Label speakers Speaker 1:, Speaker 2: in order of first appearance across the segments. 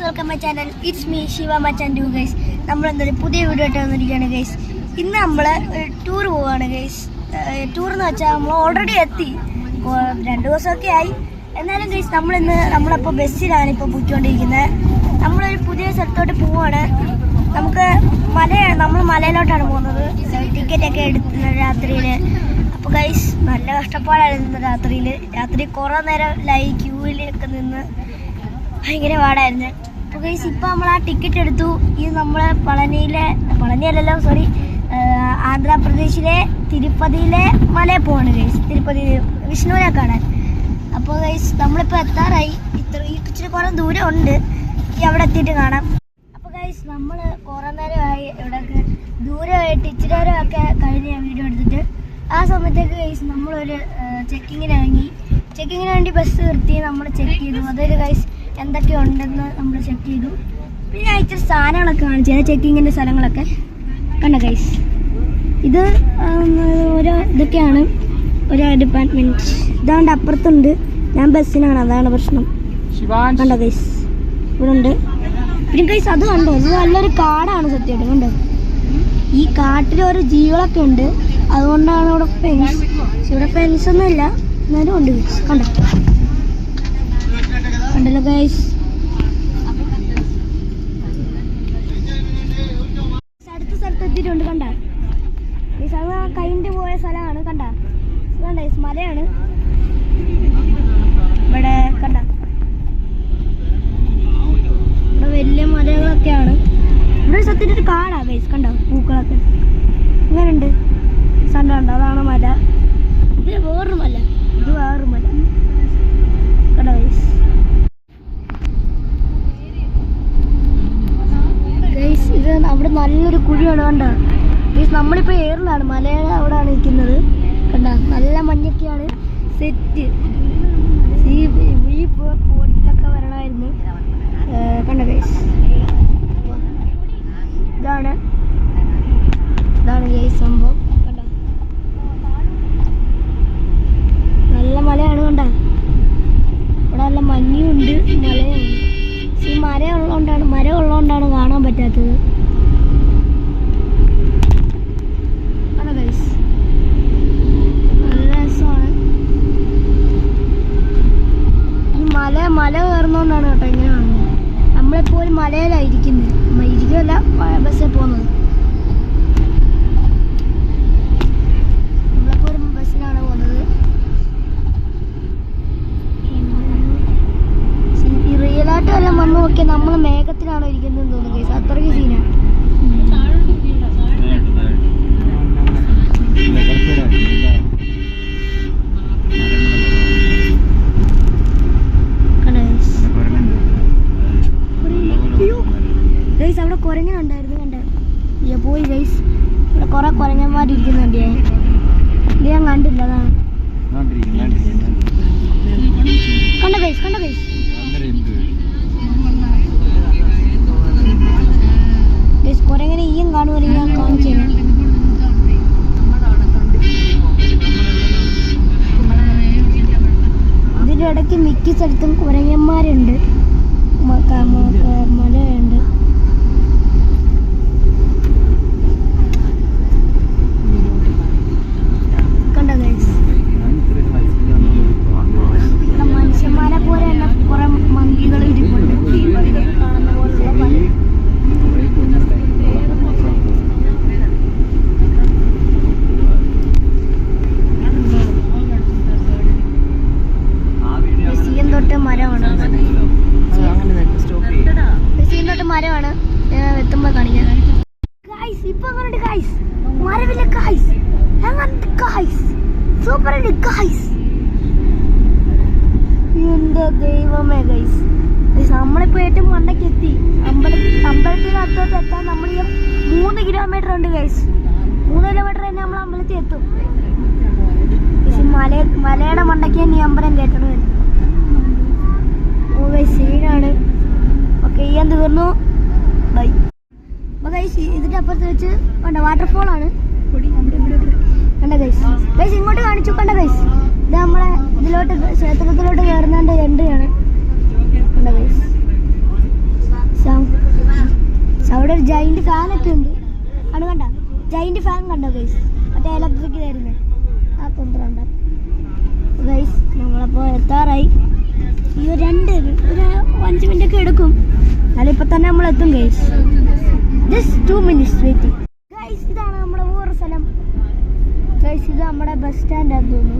Speaker 1: Welcome my channel. It's me Shiva Machan to guys. നമ്മളെന്തൊരു പുതിയ video ആയിട്ട് വന്നിരിക്കുകയാണ് ഗൈസ്. ഇന്ന് നമ്മൾ ഒരു ടൂർ പോവുകയാണ് ഗൈസ്. ടൂർ എന്ന് വെച്ചാൽ നമ്മൾ ഓൾറെഡി എത്തി, 2 ദിവസമൊക്കെ ആയി. എന്നാലും ഗൈസ് നമ്മളപ്പോൾ ബസ്സിലാണ് ഇപ്പോൾ പോയിക്കൊണ്ടിരിക്കുന്നത്. നമ്മളൊരു പുതിയ സ്ഥലത്തോട്ട് പോവുകയാണ്. നമ്മൾ മലയിലോട്ടാണ് പോകുന്നത്. ടിക്കറ്റൊക്കെ എടുക്കുന്ന രാത്രിയിൽ. അപ്പോൾ ഗൈസ് നല്ല കഷ്ടപ്പാടായിരുന്നു രാത്രി കുറേ നേരം ക്യൂവിലൊക്കെ നിന്ന് ഭയങ്കര പാടായിരുന്നു. അപ്പോൾ ഗൈസ് ഇപ്പോൾ നമ്മൾ ആ ടിക്കറ്റ് എടുത്തു. ഇത് നമ്മൾ ആന്ധ്രാപ്രദേശിലെ തിരുപ്പതിയിലെ മലയിൽ പോവാണ് ഗൈസ്. തിരുപ്പതി വിഷ്ണുവിനെ കാണാൻ. അപ്പോൾ ഗൈസ് നമ്മളിപ്പോൾ എത്താറായി. ഇച്ചിരി കുറേ ദൂരം ഉണ്ട്. അവിടെ എത്തിയിട്ട് കാണാം. അപ്പോൾ ഗൈസ് നമ്മൾ കുറേ നേരമായി ഇവിടെയൊക്കെ ദൂരമായിട്ട് ഇച്ചിരി നേരമൊക്കെ കഴിഞ്ഞ് ഞാൻ വീഡിയോ എടുത്തിട്ട് ആ സമയത്തേക്ക് ഗൈസ് നമ്മളൊരു ചെക്കിങ്ങിന് വേണ്ടി ബസ് നിർത്തി നമ്മൾ ചെക്ക് ചെയ്തു. അതൊരു ഗൈസ് എന്തൊക്കെ ഉണ്ടെന്ന് നമ്മൾ ചെക്ക് ചെയ്തു. പിന്നെ ഞാൻ ഇച്ചിരി സാധനങ്ങളൊക്കെ കാണിച്ചു ചെക്കിങ്ങിൻ്റെ സ്ഥലങ്ങളൊക്കെ കണ്ട ഗൈസ്. ഇത് ഇതൊക്കെയാണ് ഓരോ ഡിപ്പാർട്ട്മെൻറ്റ്. ഇതാണ്ട് അപ്പുറത്തുണ്ട്. ഞാൻ ബസ്സിനാണ്, അതാണ് പ്രശ്നം. കണ്ട ഗൈസ് ഇവിടെ ഉണ്ട്. പിന്നെ ഗൈസ് അത് കണ്ടോ, ഇത് നല്ലൊരു കാടാണ് സത്യമായിട്ട്. കണ്ടോ ഈ കാട്ടിൽ ഓരോ ജീവികളൊക്കെ ഉണ്ട്. അതുകൊണ്ടാണ് ഇവിടെ ഫെൻസ്. ഇവിടെ ഫെൻസൊന്നും ഇല്ല, എന്നാലും ഉണ്ട് ഗൈസ്. കണ്ടല്ലോ ഗൈസ്. അടുത്ത സ്ഥലത്ത് എത്തിയിട്ടുണ്ട്. കണ്ട ഗൈസ്, അത് കൈൻഡ് പോയ സ്ഥലമാണ്. കണ്ട ഗൈസ് മലയാണ് ഇവിടെ. കണ്ട ഇവിടെ വലിയ മലകളൊക്കെയാണ്. ഇവിടെ സത്യത്തിൽ ഒരു കാടാണ് ഗൈസ്. കണ്ടോ പൂക്കളൊക്കെ ഇങ്ങനെയുണ്ട്. കണ്ടോ അതാണ് മല. ഇത് വേറൊരു മല. കണ്ടോ ഗൈസ്. ഗൈസ് ഇത് അവിടെ നല്ലൊരു കുഴിയാണ്. കണ്ടോ ഗൈസ് നമ്മളിപ്പോൾ ഏറിലാണ്, മലയുടെ അവിടെയാണ് നിൽക്കുന്നത്. കണ്ട നല്ല മഞ്ഞൊക്കെയാണ്. സെറ്റ് ഈ പോട്ടിലൊക്കെ വരണമായിരുന്നു. കണ്ട ഗൈസ് ഇതാണ് ഗൈസ് സംഭവം. കണ്ട നല്ല മലയാണ്. കണ്ട ഇവിടെ നല്ല മഞ്ഞുണ്ട്, മലയുണ്ട്. ഈ മരം ഉള്ളതുകൊണ്ടാണ് കാണാൻ പറ്റാത്തത്. കണ്ട ഗൈസ് നല്ല രസമാണ്. ഈ മല കയറുന്നതുകൊണ്ടാണ് കേട്ടോ ഇങ്ങനെ കാണുന്നത്. നമ്മളിപ്പോൾ ഒരു മലയിലായിരിക്കുന്നത്, ഇരിക്കുമല്ല ബസ്സിൽ പോകുന്നത്. നമ്മളിപ്പോൾ ഒരു ബസ്സിലാണ് പോകുന്നത്. ഈ റിയലായിട്ട് എല്ലാം വന്ന് നോക്കിയാൽ നമ്മൾ മേഘത്തിലാണോ ഇരിക്കുന്നതെന്ന് തോന്നുന്നു ഗൈസ്. അത്രയ്ക്ക് സീനാണ്. ഗൈസ് അവിടെ കുരങ്ങനുണ്ടായിരുന്നു. കണ്ട പോയി ഗൈസ്. ഇവിടെ കുറെ കുരങ്ങന്മാരിയ്ക്കുന്നുണ്ട്. ഇത് ഞാൻ കണ്ടില്ല, അതാണ്. കണ്ട ഗൈസ് കുരങ്ങനെ ഈയും കാണുവാണെങ്കിൽ ഞാൻ കാണിച്ചു തരാം. ഇതിൻ്റെ ഇടയ്ക്ക് മിക്ക സ്ഥലത്തും കുരങ്ങന്മാരുണ്ട്, മലയുണ്ട്. കണ്ടോ ഗൈസ് മനുഷ്യന്മാരെ പോലെ തന്നെ കുറെ മങ്കികൾ ഇരിപ്പുണ്ട്. കാണുന്ന പോലുള്ള മരമാണ്. എത്തുമ്പോൾ കാണിക്കാം ഗൈസ്. ഇപ്പൊ അങ്ങോട്ട് ഗൈസ് മരമില്ല ഗൈസ്. അങ്ങനത്തെ ഗൈസ് സൂപ്പറുണ്ട് ഗൈസ്. എന്റെ ദൈവമേ ഗൈസ്. നമ്മളിപ്പോ ഏറ്റവും മണ്ടയ്ക്ക് എത്തി. അമ്പലത്തിൽ അടുത്തോട്ട് എത്താൻ നമ്മൾ 3 കിലോമീറ്റർ ഉണ്ട് ഗൈസ്. 3 കിലോമീറ്റർ തന്നെ നമ്മൾ അമ്പലത്തിൽ എത്തും. മലയുടെ മണ്ടയ്ക്ക് തന്നെ ഈ അമ്പലം കേട്ടത്. ഓ ഗൈസ് സീനാണ്. ഓക്കെ ഞാൻ തീർന്നു. ബൈ. അപ്പോൾ ഗൈസ് ഇതിൻ്റെ അപ്പുറത്ത് വെച്ച് കണ്ട വാട്ടർഫോളാണ്. കണ്ട ഗൈസ് ഇങ്ങോട്ട് കാണിച്ചു. കണ്ട ഗൈസ് ഇത് നമ്മളെ ക്ഷേത്രത്തിലോട്ട് കയറുന്നതിൻ്റെ 2 ആണ്. കണ്ട ഗൈസ് അവിടെ ഒരു ജൈന്റ് ഫാനൊക്കെ ഉണ്ട്. കണ്ട ജൈന്റ് ഫാൻ കണ്ടോ ഗൈസ്? മറ്റേ ഇലക്ട്രിക് തരുന്നത് ആ കൊണ്ടുണ്ട് ഗൈസ്. നമ്മളപ്പോൾ എത്താറായി. ഈ ഒരു 5 മിനിറ്റ് ഒക്കെ എടുക്കും. അതിലിപ്പോൾ തന്നെ നമ്മൾ എത്തും guys. Just 2 minutes waiting guys. ഇതാണ് നമ്മുടെ വേറെ സ്ഥലം ഗൈസ്. ഇത് നമ്മുടെ ബസ് സ്റ്റാൻഡ് ആണെന്ന് തോന്നുന്നു.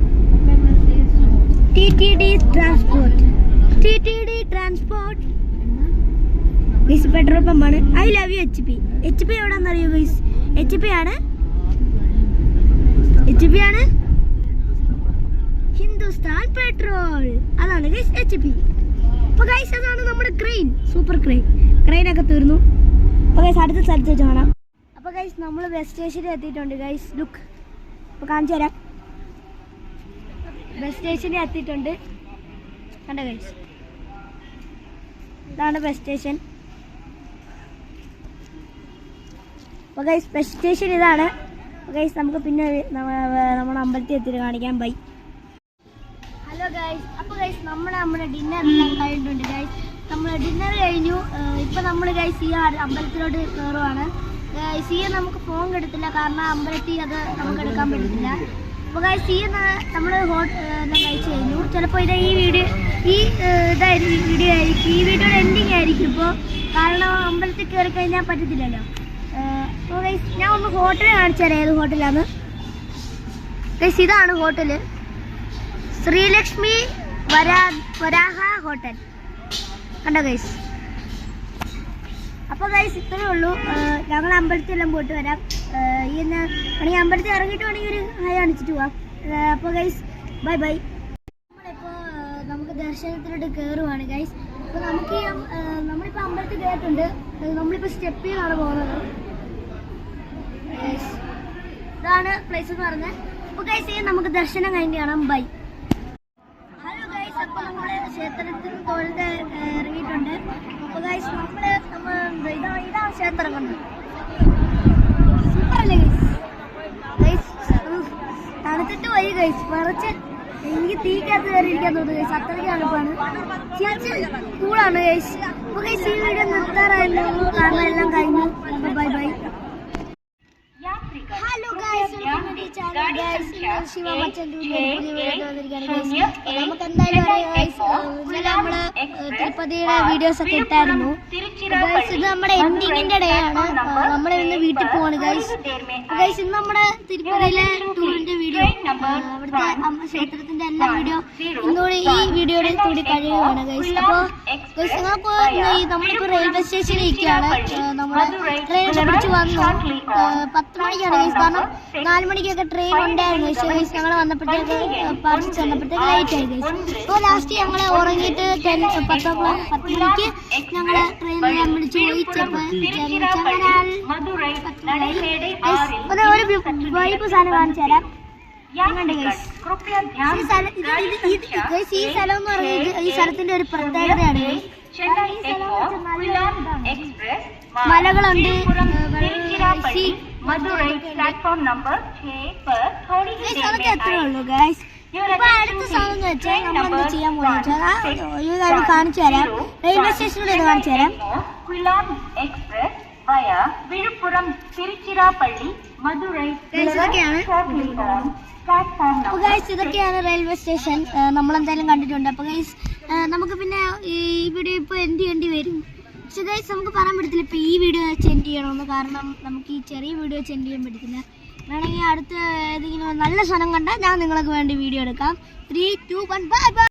Speaker 1: TTD transport guys. പെട്രോൾ പമ്പാണ്. I love you HP. HP എവിടെയാണെന്നറിയോ ഗൈസ്? HP ആണ് ഹിന്ദുസ്ഥാൻ പെട്രോൾ. അതാണ് ഗൈസ് HP. അപ്പോൾ ഗൈസ് അതാണ് നമ്മുടെ ക്രെയിൻ, സൂപ്പർ ക്രെയിനൊക്കെ തീർന്നു. അപ്പോൾ ഗൈസ് അടുത്ത സ്ഥലത്ത് വെച്ച് കാണാം. അപ്പോൾ ഗൈസ് നമ്മൾ ബസ് സ്റ്റേഷനിൽ എത്തിയിട്ടുണ്ട് ഗൈസ്. ലുക്ക്, അപ്പോൾ കാണിച്ചു തരാം. ബസ് സ്റ്റേഷനിൽ എത്തിയിട്ടുണ്ട്. കണ്ടോ ഗൈസ്? ഇതാണ് ബസ് സ്റ്റേഷൻ. അപ്പോൾ ഗൈസ് ബസ് സ്റ്റേഷൻ ഇതാണ്. ഗൈസ് നമുക്ക് പിന്നെ നമ്മുടെ അമ്പലത്തിൽ എത്തിയിട്ട് കാണിക്കാം. ബൈ. Hello guys. അപ്പോൾ ഗൈസ് നമ്മുടെ ഡിന്നറെല്ലാം കഴിഞ്ഞിട്ടുണ്ട് ഗൈസ്. നമ്മൾ ഡിന്നർ കഴിഞ്ഞു. ഇപ്പം നമ്മൾ ഗൈസ് ഈ അമ്പലത്തിലോട്ട് കയറുവാണ് ഗൈസ്. ഈ നമുക്ക് ഫോൺ എടുത്തില്ല, കാരണം അമ്പലത്തിൽ അത് നമുക്ക് എടുക്കാൻ പറ്റത്തില്ല. അപ്പോൾ ഗൈസ് നമ്മൾ എല്ലാം കഴിച്ച് കഴിഞ്ഞു. ചിലപ്പോൾ ഈ വീഡിയോ ആയിരിക്കും, ഈ വീഡിയോയുടെ എൻഡിങ് ആയിരിക്കും ഇപ്പോൾ, കാരണം അമ്പലത്തിൽ കയറി കഴിഞ്ഞാൽ പറ്റത്തില്ലല്ലോ. അപ്പോൾ ഗൈസ് ഞാൻ ഒന്ന് ഹോട്ടൽ കാണിച്ചു തരാം. ഏത് ഹോട്ടലാണ് ഗൈസ്? ഇതാണ് ഹോട്ടല്, ശ്രീലക്ഷ്മി വരാഹ ഹോട്ടൽ. കണ്ടോ ഗൈസ്? അപ്പോൾ ഗൈസ് ഇത്രയേ ഉള്ളൂ. ഞങ്ങൾ അമ്പലത്തിലെല്ലാം പോയിട്ട് വരാം. ഈ അമ്പലത്തിൽ ഇറങ്ങിയിട്ട് വേണമെങ്കിൽ ഒരു ഹായ് കാണിച്ചിട്ട് പോവാം. അപ്പോൾ ഗൈസ് ബൈ. നമ്മളിപ്പോൾ നമുക്ക് ദർശനത്തിലോട്ട് കയറുവാണ് ഗൈസ്. അപ്പോൾ നമുക്ക് നമ്മളിപ്പോൾ അമ്പലത്തിൽ കയറിയിട്ടുണ്ട്. നമ്മളിപ്പോൾ സ്റ്റെപ്പിലാണ് പോകുന്നത്. ഇതാണ് പ്ലേസ് എന്ന് പറഞ്ഞത്. അപ്പോൾ ഗൈസ് നമുക്ക് ദർശനം കഴിഞ്ഞ് കാണാം. ബൈ. Hello guys. അപ്പോൾ നമ്മൾ ക്ഷേത്രത്തിൽ തൊഴുത് ഇറങ്ങിയിട്ടുണ്ട്. അപ്പോൾ ഗൈസ് ഇതാണ് ക്ഷേത്രം. കണ്ടു സൂപ്പറല്ലേ ഗൈസ്? തണുത്തിട്ട് പോയി ഗൈസ്. കുറച്ച് എനിക്ക് തീക്കകത്ത് കയറി ഇരിക്കാൻ തോന്നുന്നു ഗൈസ്. അത്രയ്ക്ക് തണുപ്പാണ്. കൂളാണ് ഗൈസ്. അപ്പോൾ ഗൈസ് ഈ വീഡിയോ നിർത്താറായിരുന്നു, കാരണം എല്ലാം കഴിഞ്ഞു. ബൈ. ഹലോ ഗൈസ്, ശിവ നമുക്ക് എന്തായാലും നമ്മള് തിരുപ്പതിയുടെ വീഡിയോസ് ഒക്കെ ഇട്ടായിരുന്നു ഗൈസ്. ഇത് നമ്മുടെ എൻഡിങ്ങിന്റെ ഡേ ആണ്. നമ്മളിന്ന് വീട്ടിൽ പോവാണ് ഗൈസ്. ഇന്ന് നമ്മുടെ തിരുപ്പതിയിലെ ടൂറിന്റെ വീഡിയോ, അവിടുത്തെ ക്ഷേത്രത്തിന്റെ എല്ലാ വീഡിയോ ഇന്നോട് ഈ വീഡിയോയുടെ കൂടി കഴിയുകയാണ് ഗൈസ്. അപ്പോൾ ഗൈസ് നമ്മളിപ്പോൾ റെയിൽവേ സ്റ്റേഷനിൽ ഇരിക്കുകയാണ്. നമ്മള് ട്രെയിൻ പിടിച്ച് വന്നു. 10 മണിക്കാണ് ഗൈസ്, കാരണം 4 മണിക്കൊക്കെ ട്രെയിൻ ഉണ്ടായിരുന്നു. പക്ഷേ ഗൈസ് ഞങ്ങൾ വന്നപ്പോഴത്തേക്ക് പാർട്ടിച്ച് വന്നപ്പോഴത്തേക്ക് ലേറ്റ് ആയി ഗൈസ്. അപ്പോൾ ലാസ്റ്റ് ഞങ്ങൾ ഉറങ്ങിയിട്ട് 10 മണിക്ക് ഞങ്ങൾ ട്രെയിനിൽ വിളിച്ച് ചോദിച്ചപ്പോൾ ഒരു വൈബ് സാധനം കാണിച്ചു തരാം. ഈ സ്ഥലം എന്ന് പറയുന്നത് ഈ സ്ഥലത്തിന്റെ ഒരു പ്രത്യേകതയാണ്. മലകളുണ്ട്. അതൊക്കെ എത്രയേ ഉള്ളൂ ഗൈസ്. ഇപ്പൊ അടുത്ത സ്ഥലം എന്ന് വെച്ചാൽ നമ്മൾ എന്താ ചെയ്യാൻ പോകുന്നത് വെച്ചാൽ കാണിച്ചു തരാം. റെയിൽവേ സ്റ്റേഷനിലൂടെ ഇത് കാണിച്ചു തരാം. അപ്പോൾ ഗൈസ് ഇതൊക്കെയാണ് റെയിൽവേ സ്റ്റേഷൻ. നമ്മളെന്തായാലും കണ്ടിട്ടുണ്ട്. അപ്പോൾ ഗൈസ് നമുക്ക് പിന്നെ ഈ വീഡിയോ ഇപ്പോൾ എൻഡ് ചെയ്യേണ്ടി വരും. പക്ഷെ ഗൈസ് നമുക്ക് പറയാൻ പറ്റത്തില്ല ഇപ്പോൾ ഈ വീഡിയോ വെച്ച് എൻഡ് ചെയ്യണമെന്ന്, കാരണം നമുക്ക് ഈ ചെറിയ വീഡിയോ വെച്ച് എൻഡ് ചെയ്യാൻ പറ്റത്തില്ല. വേണമെങ്കിൽ അടുത്ത ഏതെങ്കിലും നല്ല സ്ഥലം കണ്ടാൽ ഞാൻ നിങ്ങൾക്ക് വേണ്ടി വീഡിയോ എടുക്കാം. 3, 2, 1 ബൈ.